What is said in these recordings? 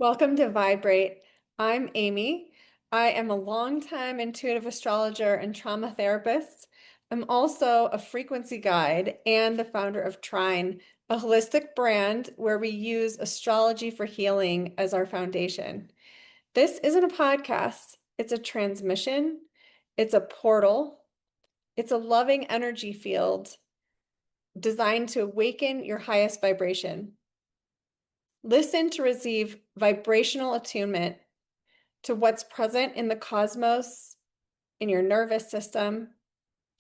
Welcome to Vibrate. I'm Amy. I am a longtime intuitive astrologer and trauma therapist. I'm also a frequency guide and the founder of Trine, a holistic brand where we use astrology for healing as our foundation. This isn't a podcast, it's a transmission, it's a portal, it's a loving energy field designed to awaken your highest vibration. Listen to receive vibrational attunement to what's present in the cosmos, in your nervous system,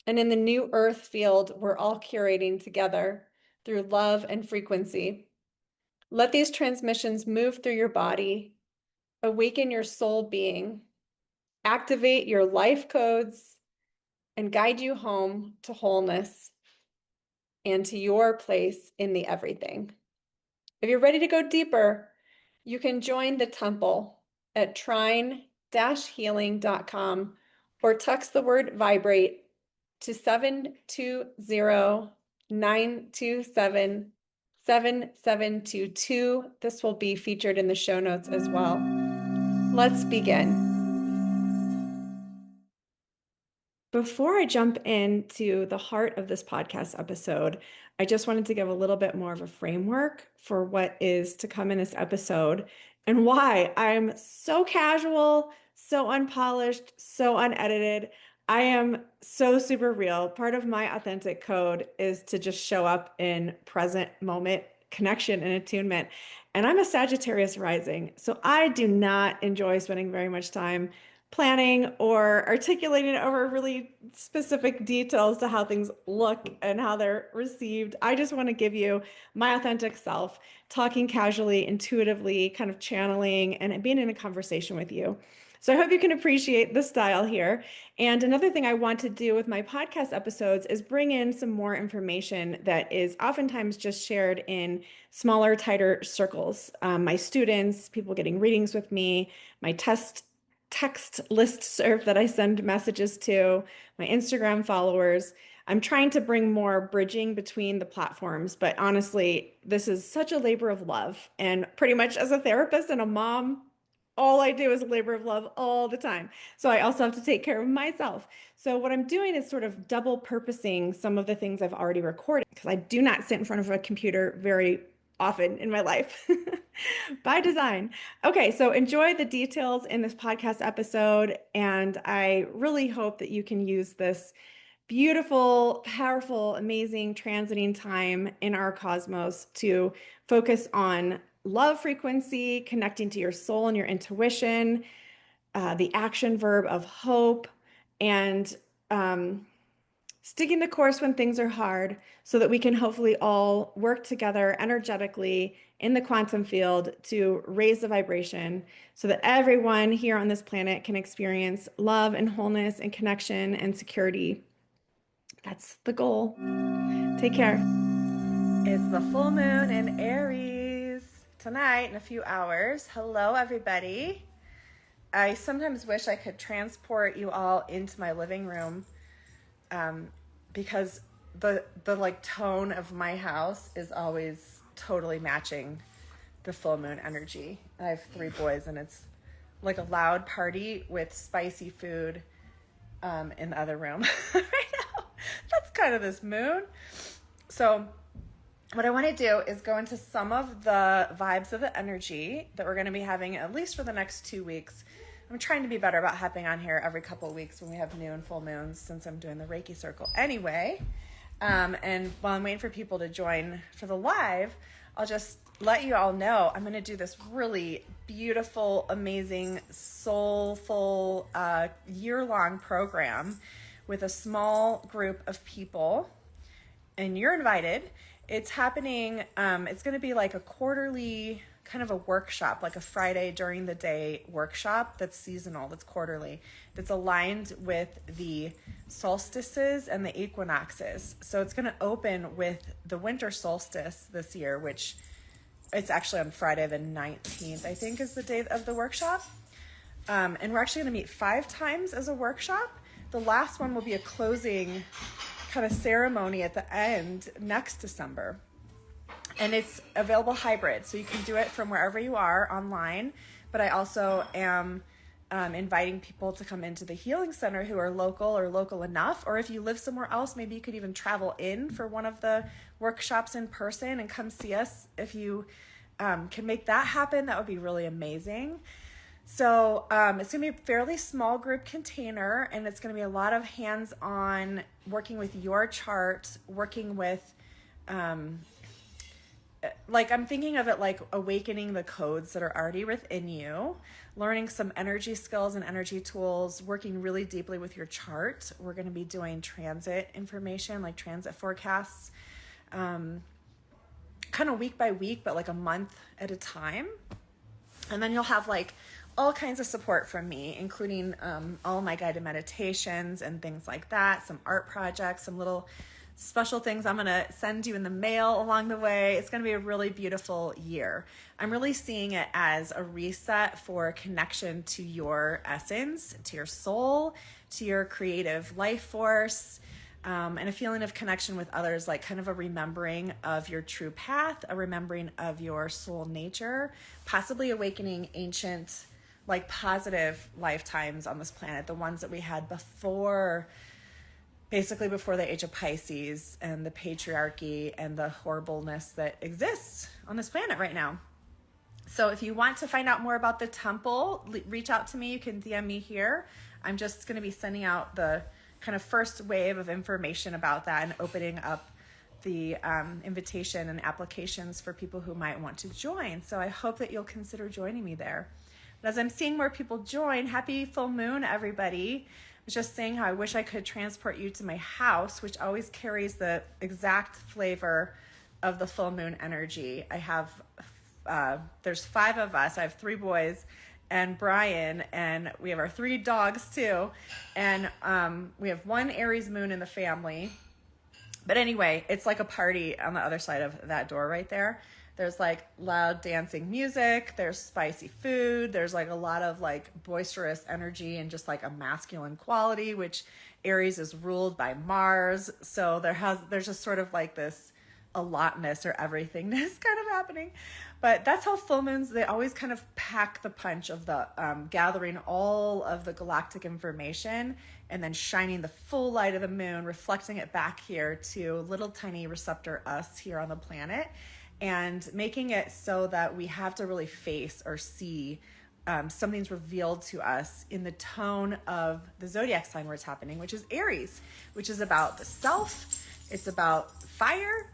and in the new earth field we're all curating together through love and frequency. Let these transmissions move through your body, awaken your soul being, activate your life codes, and guide you home to wholeness and to your place in the everything. If you're ready to go deeper, you can join the temple at trine-healing.com or text the word vibrate to 720-927-7722. This will be featured in the show notes as well. Let's begin. Before I jump into the heart of this podcast episode, I just wanted to give a little bit more of a framework for what is to come in this episode and why I'm so casual, so unpolished, so unedited. I am so super real. Part of my authentic code is to just show up in present moment connection and attunement. And I'm a Sagittarius rising, so I do not enjoy spending very much time planning or articulating over really specific details to how things look and how they're received. I just want to give you my authentic self, talking casually, intuitively, kind of channeling and being in a conversation with you. So I hope you can appreciate the style here. And another thing I want to do with my podcast episodes is bring in some more information that is oftentimes just shared in smaller, tighter circles. My students, people getting readings with me, my text list serve that I send messages to, my Instagram followers. I'm trying to bring more bridging between the platforms, but honestly, this is such a labor of love. And pretty much as a therapist and a mom, all I do is a labor of love all the time. So I also have to take care of myself. So what I'm doing is sort of double purposing some of the things I've already recorded because I do not sit in front of a computer very often in my life by design. Okay, so enjoy the details in this podcast episode, and I really hope that you can use this beautiful, powerful, amazing transiting time in our cosmos to focus on love frequency, connecting to your soul and your intuition, the action verb of hope, and sticking the course when things are hard so that we can hopefully all work together energetically in the quantum field to raise the vibration so that everyone here on this planet can experience love and wholeness and connection and security. That's the goal. Take care. It's the full moon in Aries tonight in a few hours. Hello, everybody. I sometimes wish I could transport you all into my living room because the like tone of my house is always totally matching the full moon energy. I have 3 boys and it's like a loud party with spicy food in the other room right now. That's kind of this moon. So what I want to do is go into some of the vibes of the energy that we're going to be having at least for the next 2 weeks. I'm trying to be better about hopping on here every couple of weeks when we have new and full moons since I'm doing the Reiki circle anyway. And while I'm waiting for people to join for the live, I'll just let you all know I'm going to do this really beautiful, amazing, soulful, year-long program with a small group of people. And you're invited. It's happening, it's going to be like a quarterly kind of a workshop, like a Friday during the day workshop that's seasonal, that's quarterly, that's aligned with the solstices and the equinoxes. So it's going to open with the winter solstice this year, which it's actually on Friday the 19th, I think is the day of the workshop. And we're actually going to meet 5 times as a workshop. The last one will be a closing kind of ceremony at the end next December. And it's available hybrid, so you can do it from wherever you are online. But I also am inviting people to come into the healing center who are local or local enough, or if you live somewhere else, maybe you could even travel in for one of the workshops in person and come see us. If you can make that happen, that would be really amazing. So it's going to be a fairly small group container, and it's going to be a lot of hands-on working with your chart, working with like I'm thinking of it like awakening the codes that are already within you, learning some energy skills and energy tools, working really deeply with your chart. We're going to be doing transit information, like transit forecasts, kind of week by week, but like a month at a time. And then you'll have like all kinds of support from me, including all my guided meditations and things like that, some art projects, some little special things I'm going to send you in the mail along the way. It's going to be a really beautiful year. I'm really seeing it as a reset for connection to your essence, to your soul, to your creative life force, and a feeling of connection with others, like kind of a remembering of your true path, a remembering of your soul nature, possibly awakening ancient, like positive lifetimes on this planet, the ones that we had before, basically before the age of Pisces and the patriarchy and the horribleness that exists on this planet right now. So if you want to find out more about the temple, reach out to me. You can DM me here. I'm just going to be sending out the kind of first wave of information about that and opening up the invitation and applications for people who might want to join. So I hope that you'll consider joining me there. But as I'm seeing more people join, happy full moon, everybody. I was just saying how I wish I could transport you to my house, which always carries the exact flavor of the full moon energy. I have, there's 5 of us. I have 3 boys and Brian, and we have our 3 dogs too. And we have 1 Aries moon in the family. But anyway, it's like a party on the other side of that door right there. There's like loud dancing music, there's spicy food, there's like a lot of like boisterous energy and just like a masculine quality, which Aries is ruled by Mars. So there's just sort of like this a lotness or everythingness kind of happening. But that's how full moons, they always kind of pack the punch of the gathering all of the galactic information and then shining the full light of the moon, reflecting it back here to little tiny receptor us here on the planet, and making it so that we have to really face or see something's revealed to us in the tone of the zodiac sign where it's happening, which is Aries, which is about the self. It's about fire.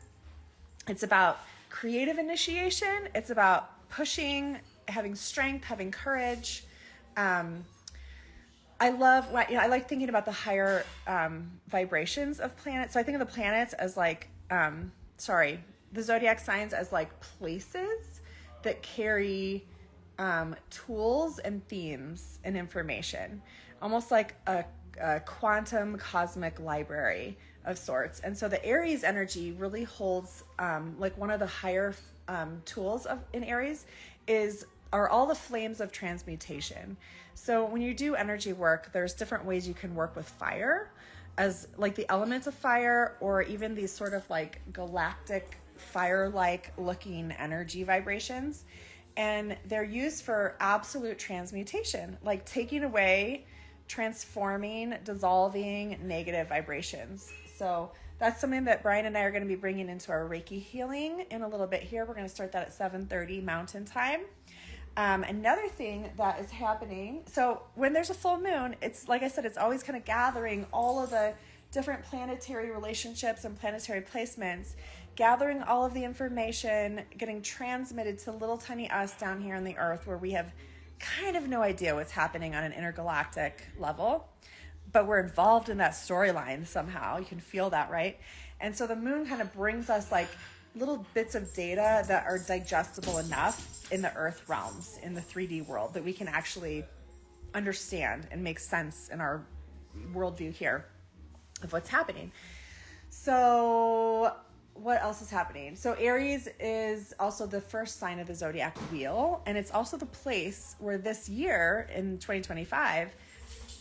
It's about creative initiation. It's about pushing, having strength, having courage. I like thinking about the higher vibrations of planets. So I think of the planets as like, the zodiac signs as like places that carry tools and themes and information, almost like a quantum cosmic library of sorts. And so the Aries energy really holds like one of the higher tools in Aries are all the flames of transmutation. So when you do energy work, there's different ways you can work with fire, as like the elements of fire, or even these sort of like galactic fire-like looking energy vibrations. And they're used for absolute transmutation, like taking away, transforming, dissolving negative vibrations. So that's something that Brian and I are going to be bringing into our Reiki healing in a little bit here. We're going to start that at 7:30 Mountain Time. Another thing that is happening, so when there's a full moon, it's like I said, it's always kind of gathering all of the different planetary relationships and planetary placements, gathering all of the information, getting transmitted to little tiny us down here on the earth, where we have kind of no idea what's happening on an intergalactic level, but we're involved in that storyline somehow. You can feel that, right? And so the moon kind of brings us like little bits of data that are digestible enough in the earth realms, in the 3D world, that we can actually understand and make sense in our worldview here of what's happening. So what else is happening? So Aries is also the first sign of the zodiac wheel, and it's also the place where this year in 2025,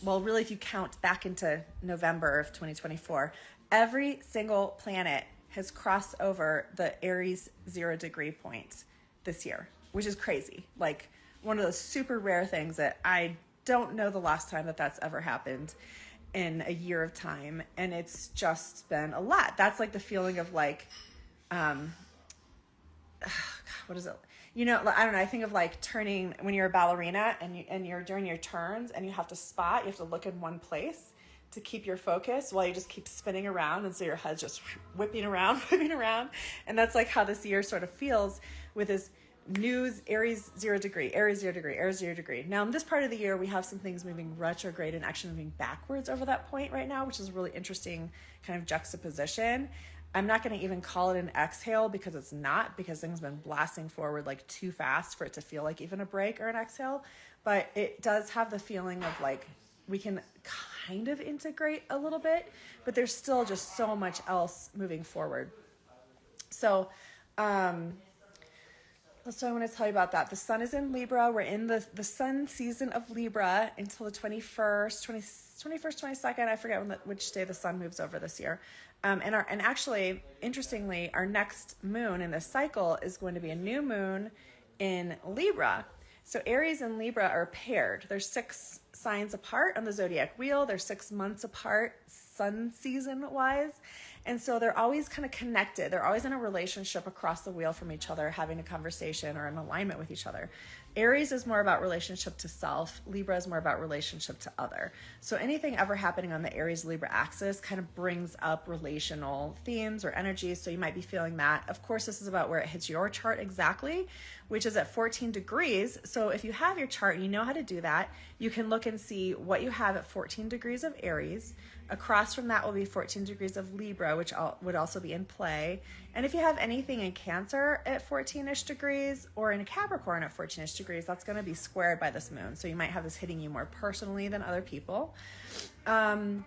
well, really, if you count back into November of 2024, every single planet has crossed over the Aries 0 degree point this year, which is crazy. Like one of those super rare things that I don't know the last time that that's ever happened in a year of time. And it's just been a lot. That's like the feeling of like, what is it? You know, I don't know. I think of like turning when you're a ballerina and you're doing your turns and you have to spot, you have to look in one place to keep your focus while you just keep spinning around. And so your head's just whipping around. And that's like how this year sort of feels with this new Aries 0 degree, Aries 0 degree, Aries 0 degree. Now in this part of the year, we have some things moving retrograde and actually moving backwards over that point right now, which is a really interesting kind of juxtaposition. I'm not going to even call it an exhale because it's not, because things have been blasting forward like too fast for it to feel like even a break or an exhale. But it does have the feeling of like we can kind of integrate a little bit, but there's still just so much else moving forward. So, I want to tell you about that. The sun is in Libra. We're in the sun season of Libra until the 21st, 22nd. I forget which day the sun moves over this year. And actually, interestingly, our next moon in this cycle is going to be a new moon in Libra. So Aries and Libra are paired. They're 6 signs apart on the zodiac wheel. They're 6 months apart, sun season wise. And so they're always kind of connected. They're always in a relationship across the wheel from each other, having a conversation or an alignment with each other. Aries is more about relationship to self. Libra is more about relationship to other. So anything ever happening on the Aries-Libra axis kind of brings up relational themes or energies. So you might be feeling that. Of course, this is about where it hits your chart exactly, which is at 14 degrees. So if you have your chart, you know how to do that. You can look and see what you have at 14 degrees of Aries. Across from that will be 14 degrees of Libra, which would also be in play. And if you have anything in Cancer at 14-ish degrees or in Capricorn at 14-ish degrees, that's going to be squared by this moon. So you might have this hitting you more personally than other people. What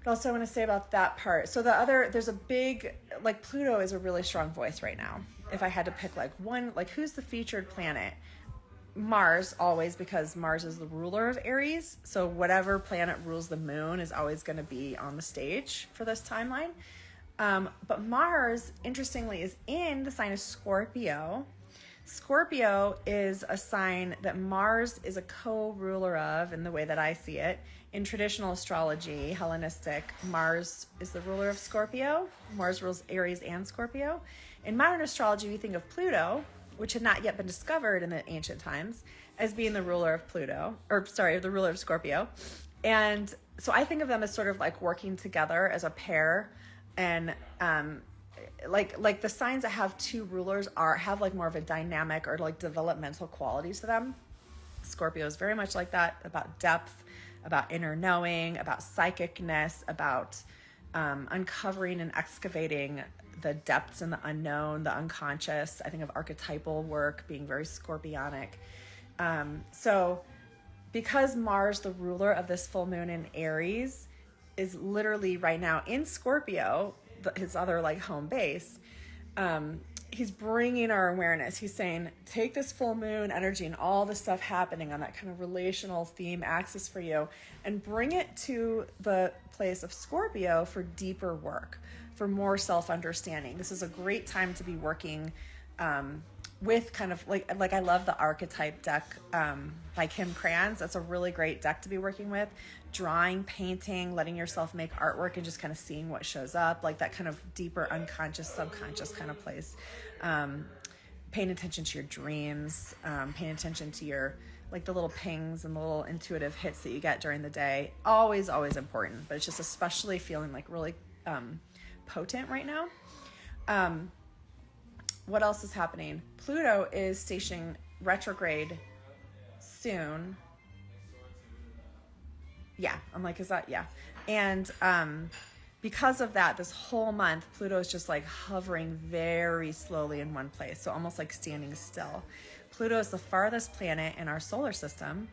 else I want to say about that part? So there's a big, like Pluto is a really strong voice right now. If I had to pick like one, like who's the featured planet? Mars, always, because Mars is the ruler of Aries. So whatever planet rules the moon is always going to be on the stage for this timeline. But Mars, interestingly, is in the sign of Scorpio. Scorpio is a sign that Mars is a co-ruler of, in the way that I see it. In traditional astrology, Hellenistic, Mars is the ruler of Scorpio. Mars rules Aries and Scorpio. In modern astrology, we think of Pluto, which had not yet been discovered in the ancient times, as being the ruler of the ruler of Scorpio. And so I think of them as sort of like working together as a pair. And like the signs that have 2 rulers have like more of a dynamic or like developmental qualities to them. Scorpio is very much like that, about depth, about inner knowing, about psychicness, about uncovering and excavating the depths and the unknown, the unconscious. I think of archetypal work being very scorpionic. So because Mars, the ruler of this full moon in Aries, is literally right now in Scorpio, his other like home base, he's bringing our awareness. He's saying, take this full moon energy and all the stuff happening on that kind of relational theme axis for you and bring it to the place of Scorpio for deeper work, for more self-understanding. This is a great time to be working with kind of like I love the archetype deck by Kim Krans. That's a really great deck to be working with. Drawing, painting, letting yourself make artwork and just kind of seeing what shows up, like that kind of deeper unconscious, subconscious kind of place. Paying attention to your dreams, paying attention to your, like the little pings and the little intuitive hits that you get during the day. Always, always important, but it's just especially feeling like really potent right now. What else is happening? Pluto is stationing retrograde soon. Yeah, I'm like, is that? Yeah. And because of that, this whole month, Pluto is just like hovering very slowly in one place. So almost like standing still. Pluto is the farthest planet in our solar system.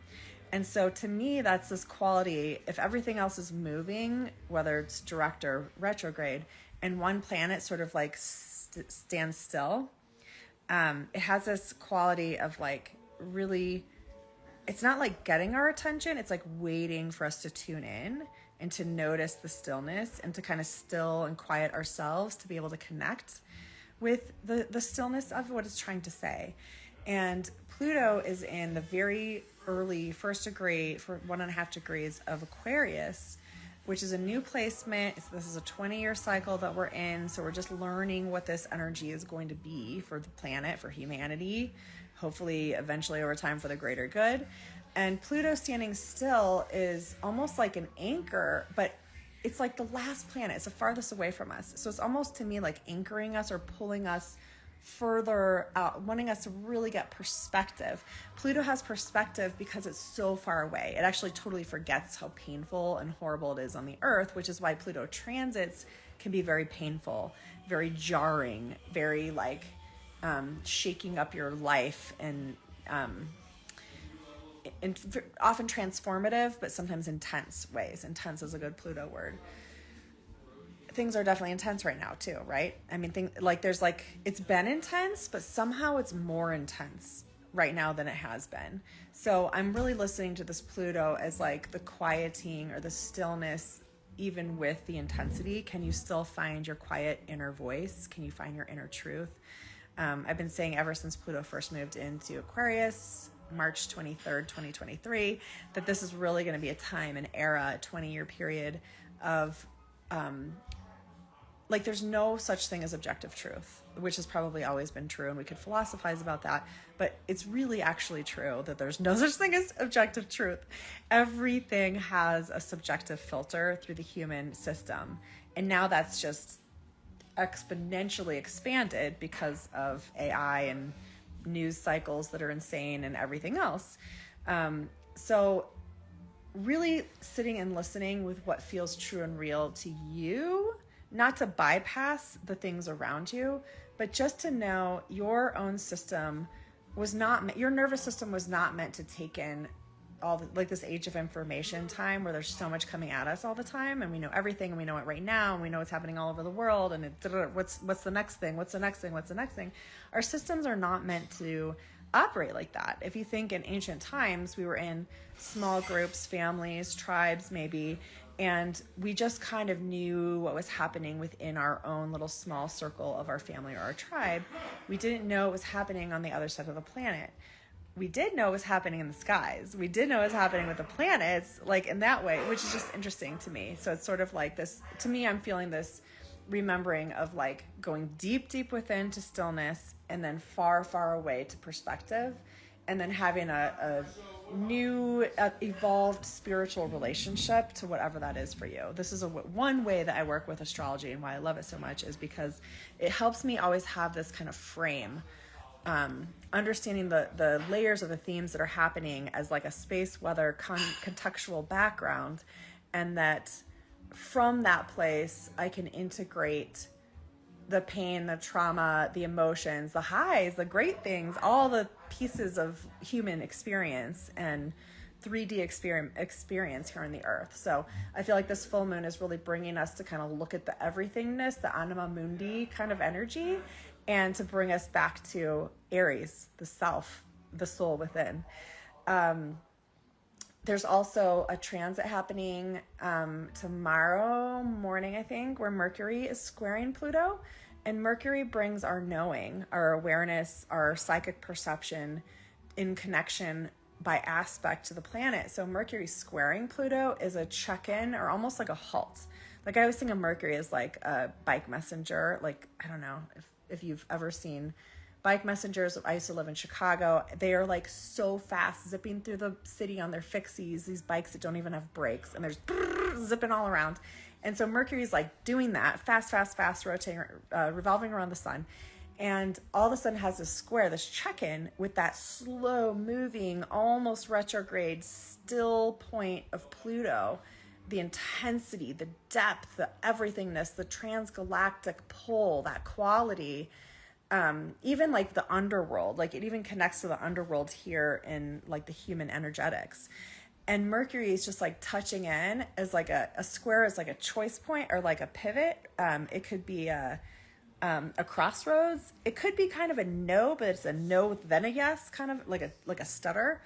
And so to me, that's this quality. If everything else is moving, whether it's direct or retrograde, and one planet sort of like stands still, it has this quality of like really, it's not like getting our attention. It's like waiting for us to tune in and to notice the stillness and to kind of still and quiet ourselves to be able to connect with the stillness of what it's trying to say. And Pluto is in the very early first degree for 1.5 degrees of Aquarius, which is a new placement. This is a 20-year cycle that we're in. So we're just learning what this energy is going to be for the planet, for humanity, hopefully eventually over time for the greater good. And Pluto standing still is almost like an anchor, but it's like the last planet. It's the farthest away from us. So it's almost to me like anchoring us or pulling us further out, wanting us to really get perspective. Pluto has perspective because it's so far away. It actually totally forgets how painful and horrible it is on the earth, which is why Pluto transits can be very painful, very jarring, very like shaking up your life and often transformative, but sometimes intense ways. Intense is a good Pluto word. Things are definitely intense right now too, right? I mean, it's been intense, but somehow it's more intense right now than it has been. So I'm really listening to this Pluto as like the quieting or the stillness, even with the intensity. Can you still find your quiet inner voice? Can you find your inner truth? I've been saying ever since Pluto first moved into Aquarius, March 23rd, 2023, that this is really going to be a time, an era, a 20-year period of there's no such thing as objective truth, which has probably always been true, and we could philosophize about that, but it's really actually true that there's no such thing as objective truth. Everything has a subjective filter through the human system, and now that's just exponentially expanded because of AI and news cycles that are insane and everything else. So really sitting and listening with what feels true and real to you, not to bypass the things around you, but just to know your own system your nervous system was not meant to take in this age of information time where there's so much coming at us all the time, and we know everything, and we know it right now, and we know what's happening all over the world, and what's the next thing, what's the next thing, what's the next thing. Our systems are not meant to operate like that. If you think in ancient times, we were in small groups, families, tribes maybe, and we just kind of knew what was happening within our own little small circle of our family or our tribe. We didn't know what was happening on the other side of the planet. We did know what was happening in the skies. We did know what was happening with the planets, like in that way, which is just interesting to me. So it's sort of like this, to me, I'm feeling this remembering of like going deep, deep within to stillness, and then far, far away to perspective, and then having a new, evolved spiritual relationship to whatever that is for you. This is one way that I work with astrology, and why I love it so much is because it helps me always have this kind of frame, understanding the layers of the themes that are happening as like a space weather contextual background, and that from that place I can integrate the pain, the trauma, the emotions, the highs, the great things, all the pieces of human experience and 3D experience here on the earth. So I feel like this full moon is really bringing us to kind of look at the everythingness, the anima mundi kind of energy, and to bring us back to Aries, the self, the soul within. There's also a transit happening tomorrow morning, I think, where Mercury is squaring Pluto. And Mercury brings our knowing, our awareness, our psychic perception in connection by aspect to the planet. So Mercury squaring Pluto is a check-in or almost like a halt. Like I always think of Mercury as like a bike messenger. Like, I don't know if you've ever seen bike messengers. I used to live in Chicago. They are like so fast, zipping through the city on their fixies, these bikes that don't even have brakes, and they're zipping all around. And so Mercury's like doing that, fast, rotating, revolving around the sun. And all of a sudden has this square, this check-in with that slow moving, almost retrograde, still point of Pluto, the intensity, the depth, the everythingness, the transgalactic pull, that quality. Even like the underworld, like it even connects to the underworld here in like the human energetics. And Mercury is just like touching in as like a square, as like a choice point or like a pivot. It could be a crossroads. It could be kind of a no, but it's a no then a yes, kind of like a stutter.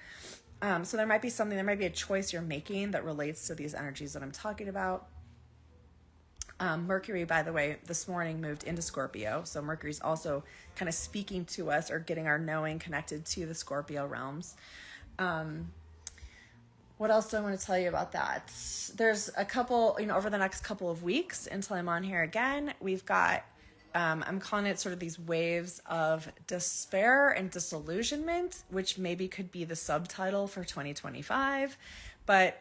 So there might be a choice you're making that relates to these energies that I'm talking about. Mercury, by the way, this morning moved into Scorpio. So Mercury's also kind of speaking to us or getting our knowing connected to the Scorpio realms. What else do I want to tell you about that? There's a couple, over the next couple of weeks until I'm on here again, we've got, I'm calling it sort of these waves of despair and disillusionment, which maybe could be the subtitle for 2025. But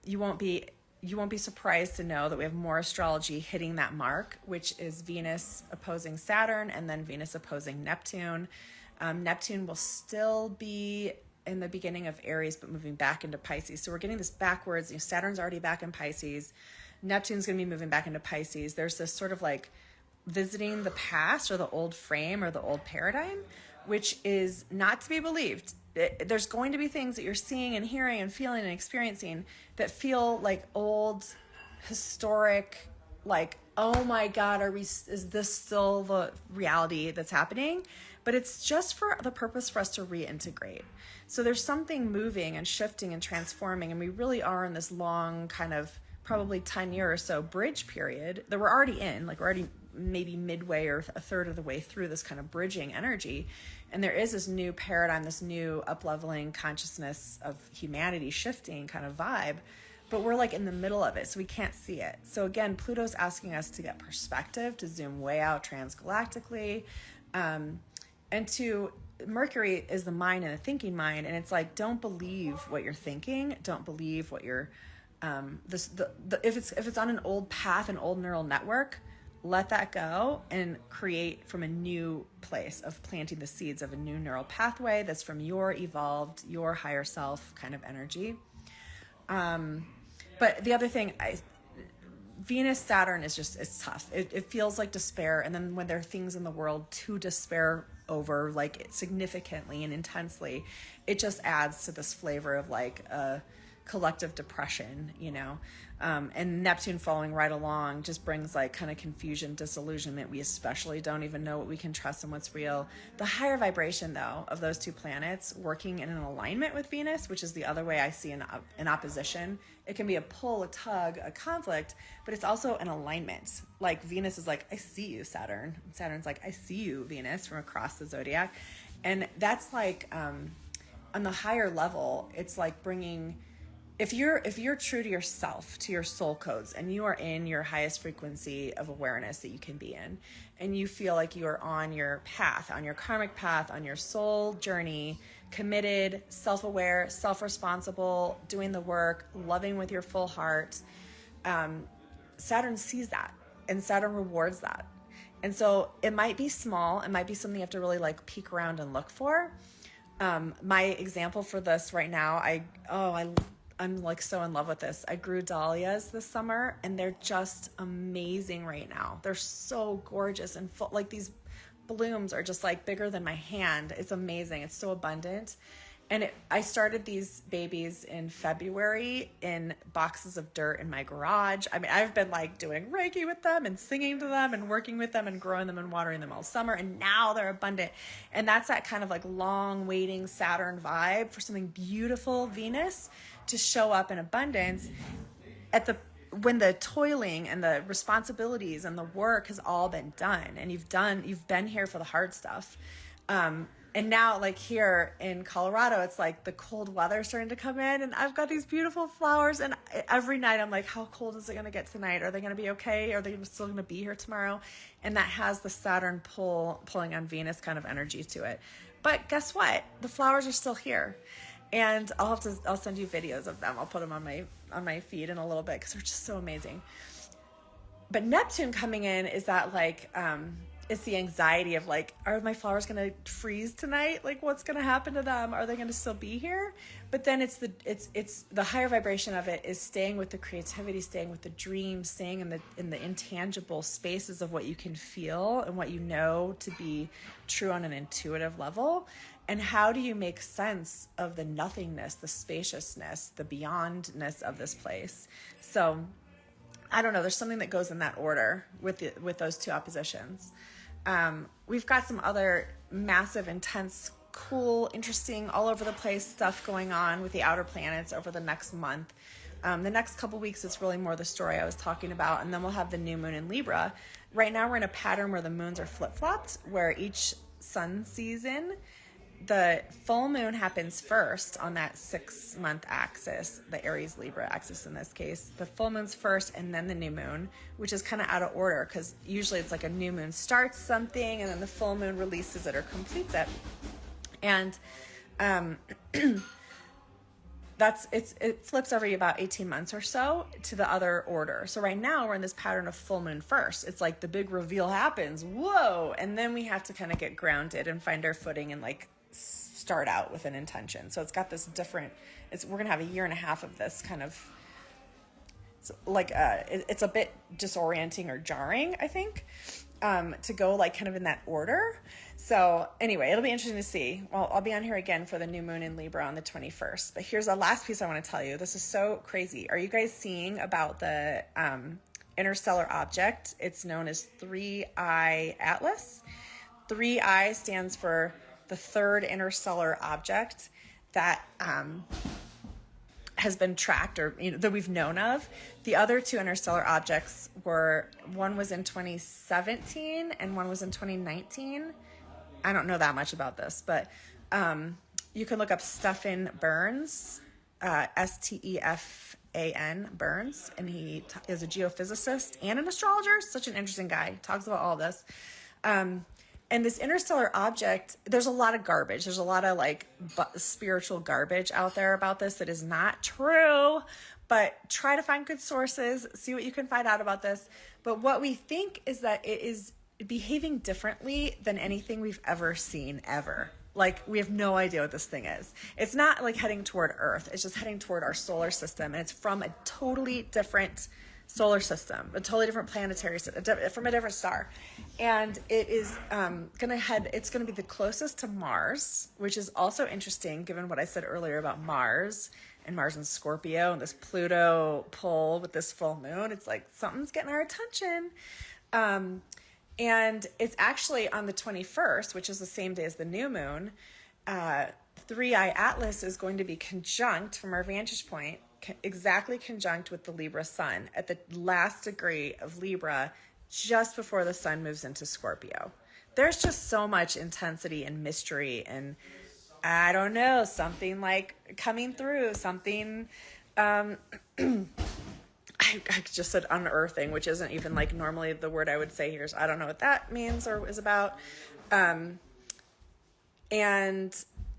you won't be surprised to know that we have more astrology hitting that mark, which is Venus opposing Saturn and then Venus opposing Neptune. Neptune will still be in the beginning of Aries, but moving back into Pisces. So we're getting this backwards. Saturn's already back in Pisces. Neptune's going to be moving back into Pisces. There's this sort of like visiting the past or the old frame or the old paradigm, which is not to be believed. There's going to be things that you're seeing and hearing and feeling and experiencing that feel like old, historic, like, oh my God, is this still the reality that's happening? But it's just for the purpose for us to reintegrate. So there's something moving and shifting and transforming, and we really are in this long kind of probably 10 year or so bridge period that we're already in, like we're already maybe midway or a third of the way through this kind of bridging energy. And there is this new paradigm, this new up-leveling consciousness of humanity shifting kind of vibe, but we're like in the middle of it, so we can't see it. So again, Pluto's asking us to get perspective, to zoom way out transgalactically, and to Mercury is the mind and the thinking mind, and it's like, don't believe what you're thinking, don't believe what you're if it's on an old path, an old neural network, let that go and create from a new place of planting the seeds of a new neural pathway that's from your evolved, your higher self kind of energy. But the other thing, Venus, Saturn is just, it's tough. It feels like despair. And then when there are things in the world to despair over, like significantly and intensely, it just adds to this flavor of like a collective depression, and Neptune following right along just brings like kind of confusion, disillusionment. We especially don't even know what we can trust and what's real. The higher vibration though of those two planets working in an alignment with Venus, which is the other way I see an opposition. It can be a pull, a tug, a conflict, but it's also an alignment. Like Venus is like, I see you, Saturn. And Saturn's like, I see you, Venus, from across the zodiac. And that's like, on the higher level, it's like bringing, if you're true to yourself, to your soul codes, and you are in your highest frequency of awareness that you can be in, and you feel like you are on your path, on your karmic path, on your soul journey, committed, self-aware, self-responsible, doing the work, loving with your full heart, Saturn sees that, and Saturn rewards that. And so it might be small, it might be something you have to really like peek around and look for. My example for this right now, I'm like so in love with this. I grew dahlias this summer and they're just amazing right now. They're so gorgeous and full, like these blooms are just like bigger than my hand. It's amazing. It's so abundant. And I started these babies in February in boxes of dirt in my garage. I mean, I've been like doing reiki with them and singing to them and working with them and growing them and watering them all summer. And now they're abundant. And that's that kind of like long waiting Saturn vibe for something beautiful, Venus, to show up in abundance when the toiling and the responsibilities and the work has all been done and you've been here for the hard stuff. And now like here in Colorado, it's like the cold weather starting to come in and I've got these beautiful flowers and every night I'm like, how cold is it going to get tonight? Are they going to be okay? Are they still going to be here tomorrow? And that has the Saturn pulling on Venus kind of energy to it. But guess what? The flowers are still here. And I'll send you videos of them. I'll put them on my feed in a little bit because they're just so amazing. But Neptune coming in is that like, it's the anxiety of like, are my flowers going to freeze tonight? Like what's going to happen to them? Are they going to still be here? But then it's the higher vibration of it is staying with the creativity, staying with the dreams, staying in the intangible spaces of what you can feel and what you know to be true on an intuitive level. And how do you make sense of the nothingness, the spaciousness, the beyondness of this place? So I don't know. There's something that goes in that order with those two oppositions. We've got some other massive, intense cool, interesting, all over the place stuff going on with the outer planets over the next month. The next couple weeks, it's really more the story I was talking about, and then we'll have the new moon in Libra. Right now, we're in a pattern where the moons are flip-flopped, where each sun season, the full moon happens first on that 6-month axis, the Aries Libra axis in this case. The full moon's first, and then the new moon, which is kind of out of order because usually it's like a new moon starts something, and then the full moon releases it or completes it. And it flips every about 18 months or so to the other order. So right now we're in this pattern of full moon first. It's like the big reveal happens. Whoa. And then we have to kind of get grounded and find our footing and like start out with an intention. So it's got this different, we're going to have a year and a half of this kind of, it's a bit disorienting or jarring, I think, to go like kind of in that order. So anyway, it'll be interesting to see. Well, I'll be on here again for the new moon in Libra on the 21st. But here's the last piece I want to tell you. This is so crazy. Are you guys seeing about the interstellar object? It's known as 3I Atlas. 3I stands for the third interstellar object that has been tracked or that we've known of. The other two interstellar objects one was in 2017 and one was in 2019. I don't know that much about this, but you can look up Stephen Burns, Stefan Burns, and he is a geophysicist and an astrologer. Such an interesting guy. He talks about all this. And this interstellar object, there's a lot of garbage. There's a lot of like spiritual garbage out there about this that is not true, but try to find good sources, see what you can find out about this. But what we think is that it is behaving differently than anything we've ever seen ever. Like, we have no idea what this thing is. It's not like heading toward Earth. It's just heading toward our solar system. And it's from a totally different solar system, a totally different planetary system, from a different star. And it is it's going to be the closest to Mars, which is also interesting given what I said earlier about Mars and Scorpio and this Pluto pull with this full moon. It's like something's getting our attention. And it's actually on the 21st, which is the same day as the new moon. 3I Atlas is going to be conjunct from our vantage point, exactly conjunct with the Libra sun at the last degree of Libra, just before the sun moves into Scorpio. There's just so much intensity and mystery and, I don't know, something like coming through, something, I just said unearthing, which isn't even like normally the word I would say here. So I don't know what that means or is about. And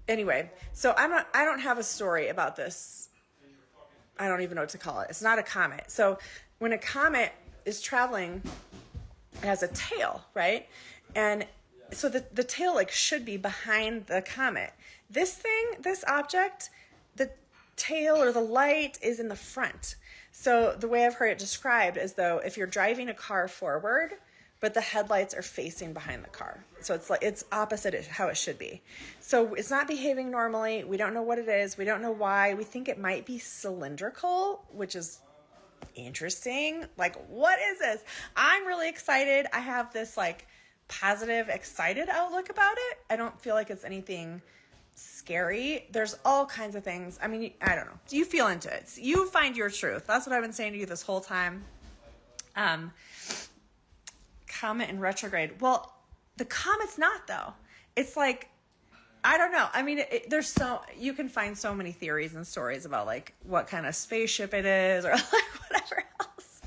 anyway, so I don't have a story about this. I don't even know what to call it. It's not a comet. So when a comet is traveling, it has a tail, right? And so the tail like should be behind the comet. This object, the tail or the light is in the front. So the way I've heard it described is though if you're driving a car forward, but the headlights are facing behind the car. So it's opposite of how it should be. So it's not behaving normally. We don't know what it is. We don't know why. We think it might be cylindrical, which is interesting. Like, what is this? I'm really excited. I have this like positive, excited outlook about it. I don't feel like it's anything scary. There's all kinds of things. I mean, I don't know. You feel into it. You find your truth. That's what I've been saying to you this whole time. Comet in retrograde. Well, the comet's not though. It's like, I don't know. I mean, you can find so many theories and stories about like what kind of spaceship it is or like whatever else.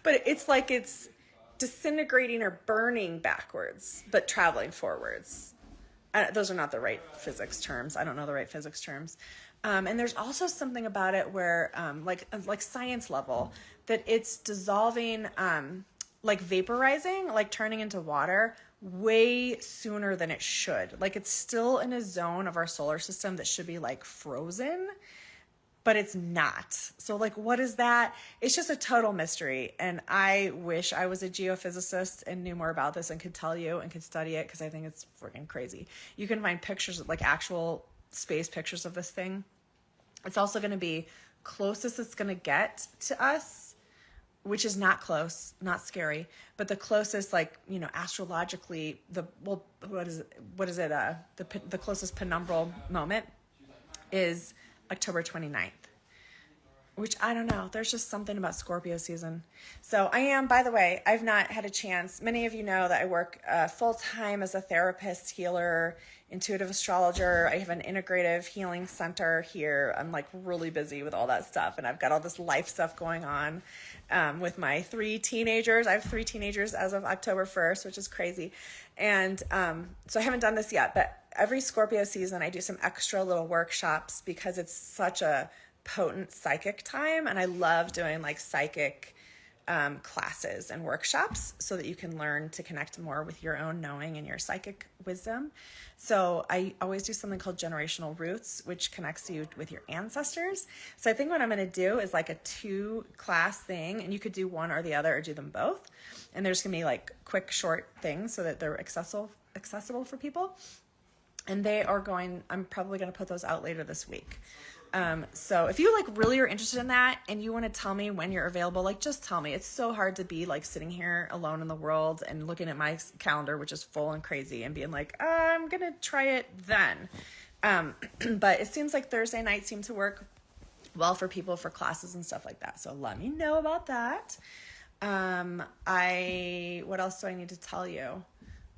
But it's like it's disintegrating or burning backwards, but traveling forwards. Those are not the right physics terms. I don't know the right physics terms. And there's also something about it where, like science level, that it's dissolving, like vaporizing, like turning into water way sooner than it should. Like it's still in a zone of our solar system that should be like frozen, but it's not. So like, what is that? It's just a total mystery. And I wish I was a geophysicist and knew more about this and could tell you and could study it because I think it's freaking crazy. You can find pictures, like actual space pictures of this thing. It's also going to be closest it's going to get to us which is not close, not scary, but the closest, like, astrologically, what is it? The closest penumbral moment is October 29th, which I don't know. There's just something about Scorpio season. So I am, by the way, I've not had a chance. Many of you know that I work full time as a therapist, healer, intuitive astrologer. I have an integrative healing center here. I'm like really busy with all that stuff. And I've got all this life stuff going on with my 3 teenagers. I have 3 teenagers as of October 1st, which is crazy. And so I haven't done this yet, but every Scorpio season, I do some extra little workshops because it's such a potent psychic time, and I love doing like psychic classes and workshops so that you can learn to connect more with your own knowing and your psychic wisdom. So I always do something called generational roots, which connects you with your ancestors. So I think what I'm going to do is like a 2-class thing, and you could do one or the other or do them both, and there's going to be like quick short things so that they're accessible for people. And I'm probably going to put those out later this week. So if you like really are interested in that and you want to tell me when you're available, like just tell me. It's so hard to be like sitting here alone in the world and looking at my calendar, which is full and crazy, and being like, I'm going to try it then. But it seems like Thursday nights seem to work well for people for classes and stuff like that. So let me know about that. What else do I need to tell you?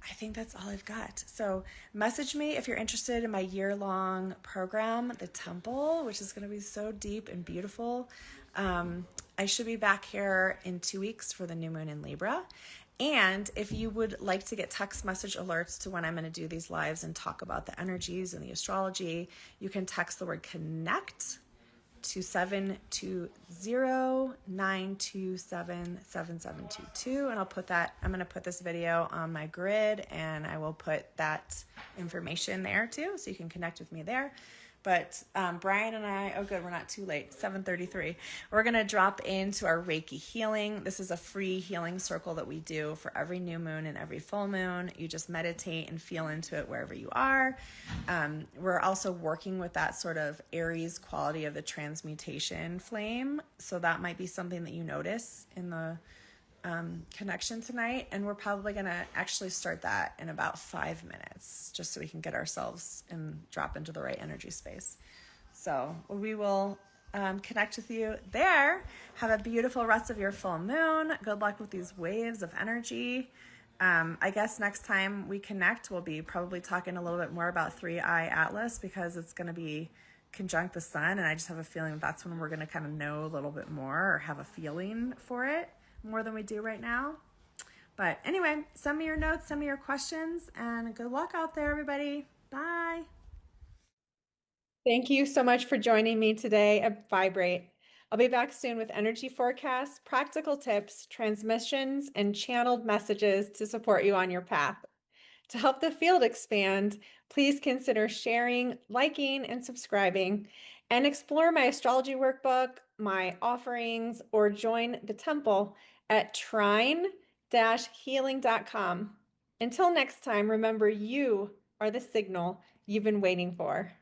I think that's all I've got. So message me if you're interested in my year-long program, The Temple, which is going to be so deep and beautiful. I should be back here in 2 weeks for the new moon in Libra. And if you would like to get text message alerts to when I'm going to do these lives and talk about the energies and the astrology, you can text the word connect to 720-927-7722, and I'm going to put this video on my grid, and I will put that information there too, so you can connect with me there. But Brian and I, oh good, we're not too late, 7:33. We're going to drop into our Reiki healing. This is a free healing circle that we do for every new moon and every full moon. You just meditate and feel into it wherever you are. We're also working with that sort of Aries quality of the transmutation flame. So that might be something that you notice in the connection tonight, and we're probably going to actually start that in about 5 minutes, just so we can get ourselves and drop into the right energy space. So we will connect with you there. Have a beautiful rest of your full moon. Good luck with these waves of energy. I guess next time we connect, we'll be probably talking a little bit more about 3i Atlas, because it's going to be conjunct the sun, and I just have a feeling that's when we're going to kind of know a little bit more, or have a feeling for it more than we do right now. But anyway, send me your notes, send me your questions, and good luck out there, everybody. Bye. Thank you so much for joining me today at Vibrate. I'll be back soon with energy forecasts, practical tips, transmissions, and channeled messages to support you on your path. To help the field expand, please consider sharing, liking, and subscribing, and explore my astrology workbook, my offerings, or join the temple at trine-healing.com. Until next time, remember, you are the signal you've been waiting for.